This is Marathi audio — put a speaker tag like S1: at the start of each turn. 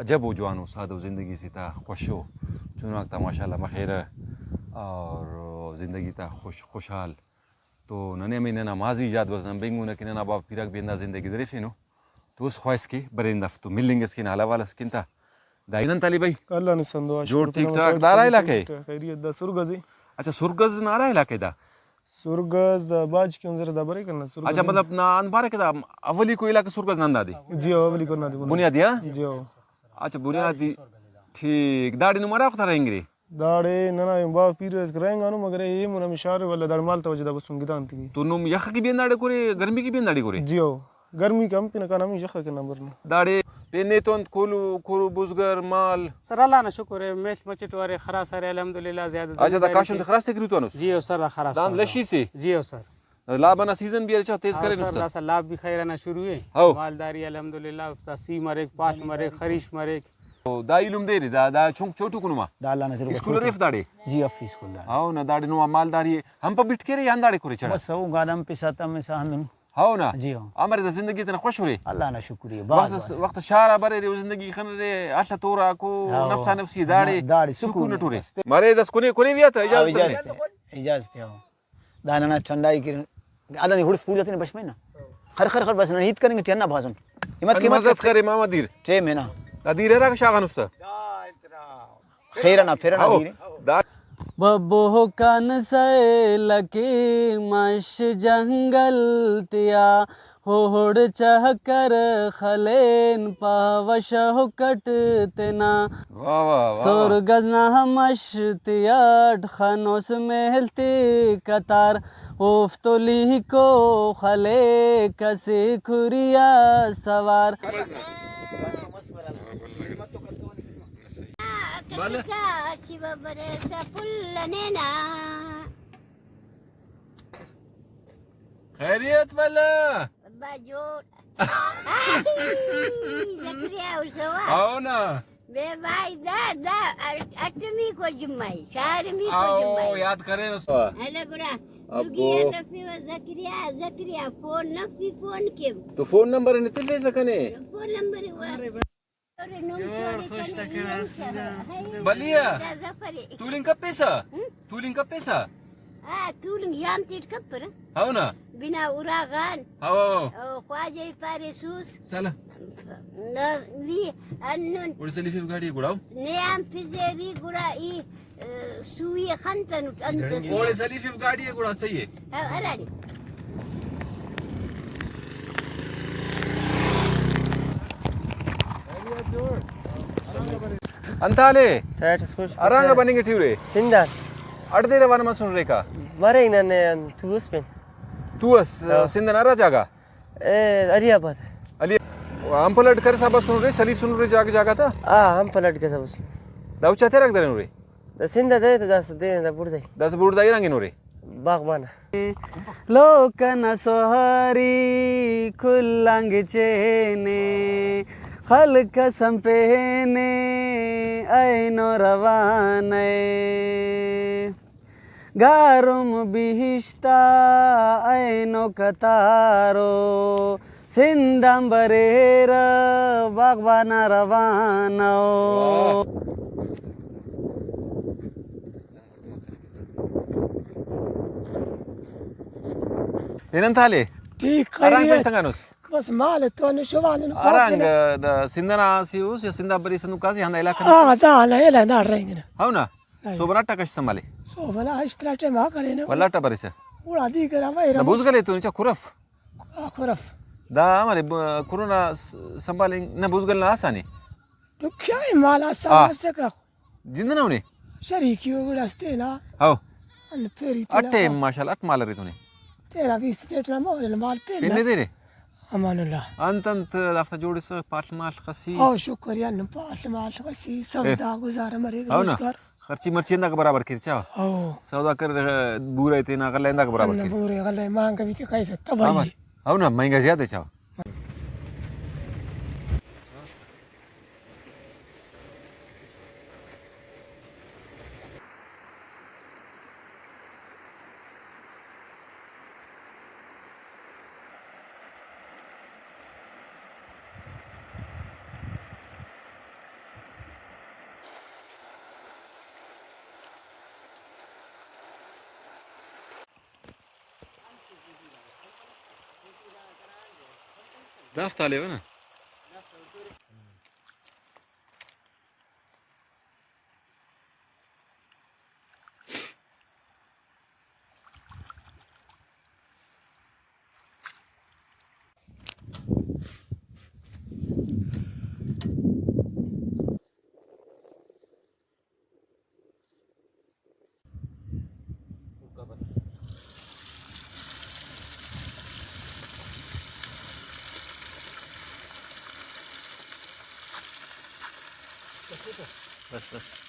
S1: अजब हो जवानो सादो ज़िंदगी से था खुश हो चुनाक था माशाल्लाह मखैर और ज़िंदगी था खुशहाल तो नने में नना माजी याद वजन बेंगू न कि नना बाप फिरक बेंदा ज़िंदगी दरिफिनो तो उस ख्वाहिश की बरेंदफ तो मिलेंगे स्किन हाला वाला स्किन था दाइनन ताली भाई
S2: अल्लाह ने संदो
S1: जोड़ ठीक ठाक दारा इलाके
S2: खैरियत दा सुरगजी
S1: अच्छा सुरगज नारा इलाके दा
S2: सुरगज दा बाज क्यों जरा दा बरे करना सुरगज
S1: अच्छा मतलब ना अनबारे के दा अवली को इलाके सुरगज नंदा दी
S2: जी अवली करना दी
S1: बुनियादी हां
S2: जी
S1: अच्छा बुनियादी ठीक दाड़ी नुमारा वक्त रहेंगे
S2: दाड़े नना बाप पीरस करेंगा नु मगर ये मुना मिशार वाला दाड़ माल तवजदा बस सुंगी दांती
S1: तो नुम यख की बेन दाड़े कोरे गर्मी की बेन दाड़ी कोरे
S2: जी गर्मी कम पिन का नाम यख के नंबर ने
S1: दाड़े पेने तो कोलू बुजगर माल
S3: सर अल्लाह ना शुक्र है मेच मचट वारे खरा सर अल्हम्दुलिल्लाह ज्यादा
S1: अच्छा दा काशुन खरास से करू तो अनुस
S3: जी सर खरा
S1: दान लशी से
S3: जी सर
S1: लाबना सीजन भी अच्छा तेज करे नुस्ता
S3: सर लाभ भी खैराना शुरू है
S1: हो
S3: मालदारी अल्हम्दुलिल्लाह सी मरे पाश मरे खरीश मरे
S1: तो दाइलुम देरी दा छोटू कुनुमा
S4: दाला ना
S1: स्कूल रेफ दाड़े
S4: जी ऑफिस स्कूल दाला
S1: हां ना दाड़े नुमा मालदारी हम पर बिट के रे यान दाड़े करे चढ़ा
S4: बस सब गादम पे साता में साहन
S1: हां ना
S4: जी हां
S1: हमारे जिंदगी इतना खुश हो रे
S4: अल्लाह ना शुक्रिया
S1: वक्त शारा बरे रे जिंदगी खन रे आशा तोरा को नफ्सा नफ्सी दाड़े सुकून टुरे मारे दस कोने कोने भी आता
S4: इजाजत है दाना ना ठंडाई की आधा नहीं हुड़ फूल जाते हैं बस में ना खर खर खर बस ना हीट करेंगे टेना भाजन हिम्मत की
S1: मजाज करे मामा दीर
S4: चे में ना
S1: दीर रा का शागा नुस्ता
S4: खैरा ना दीर
S3: बब्बो कान से लके मश जंगल तिया होड़ चहकर खलेन पावश हो कटतना
S1: वाह वाह
S3: सोर गजना मश तियाट खनोस मेहलती कतार उफ्तोली को खले कसे खुरिया सवार
S1: खैरियत वाला आओ ना
S5: बे भाई दा अठवीं को जुम्माई चारवीं को जुम्माई
S1: आओ याद करें उसको
S5: हेलो गुरा रुगिया रफी व जकरिया फोन नफी फोन के
S1: तो फोन नंबर ने ते सकने
S5: फोन नंबर व अरे नुम
S1: बलिया तूलिंग का पैसा
S5: तूलिंग याम तीट कपर
S1: हाउ ना
S5: बिना उरागान
S1: हाउ
S5: ख्वाजे पारे सूस
S1: साला
S5: वी अन्नन
S1: उड़सली फिर गाड़ी गुड़ाओ
S5: नेम फिजेरी गुड़ा ई सुई खंतन अंत
S1: उड़सली फिर गाड़ी गुड़ा सही है
S5: अराडी
S1: अंताले
S6: खुश
S1: अरंग बनेंगे ठिवरे
S6: सिंदा
S1: अड़दे रवाना मा सुन रे का
S6: मरे इन्होंने तू उस पे
S1: तू सिंध नारा जागा
S6: अरियाबाद
S1: अली हम पलट कर सब सुन रे सली सुन रे जागा था
S6: हम पलट के सब उस
S1: दाऊ चाहते रख दे रे
S6: सिंदा दे तो
S1: 10 बुड़ जाई रंगे नो रे
S6: बागबाना
S3: लोकन सोहरी खुल्लंग चेने खल्क संपेने ऐनो रवाने गारुम बिहिश्ता ऐनो कतारो सिंदंबरेर बागबाना रवानो
S1: ಏನಂತಾಲೆ
S7: ठीक
S1: ಅರಂಗ ಎಷ್ಟಂಗಾನೋಸ್
S7: बस माल तो ने शवाल ने
S1: ಅರಂಗ ದ ಸಿಂದನ ಸಿಯೂಸ್ ಸಿಂದ ಬರಿ ಸನು ಕಾಸಿ ಹಂದ ಇಲಾಖ
S7: दा ला एला ना रेंगना
S1: ಹೌನಾ ಸೋಬನಾಟ ಕಷ್ಟ ಸಂಬಾಲೆ
S7: सो भला इस्त्राटे मा करे ने
S1: ವಲ್ಲಾಟ ಬರಿಸ
S7: उड़ा दी करा भाई
S1: ನ ಬುಜ್ಗಲೆ ತು ನಿಚ ಕುರಫ್
S7: खुरफ
S1: दा हमारे कोरोना संभाले न बुजगल ना आसानी
S7: तो क्या है माला समझ का
S1: जिंदा ना उन्हें
S7: शरीकी उड़ास्ते ना
S1: आओ
S7: अन फेरी
S1: अट्टे माशाल्लाह अट माल रे तूने
S7: तेरा 20 सेट ना माल पे
S1: कितने दे रे
S7: अमानुल्लाह
S1: अंतंत दाफ्ता जोड़ी से पाठ माल खसी
S7: ओ शुक्रिया न पाठ माल खसी सौदा गुजार मरे रोजगार
S1: खर्ची मर्ची ना के बराबर कर चा
S7: ओ
S1: सौदा कर बुरा इते ना कर लेंदा के बराबर कर
S7: पूरे गले मांग भी तो कैसे तबाही
S1: आओ ना महंगा ज्यादा चाओ Daft عليه أنا.
S4: बस बस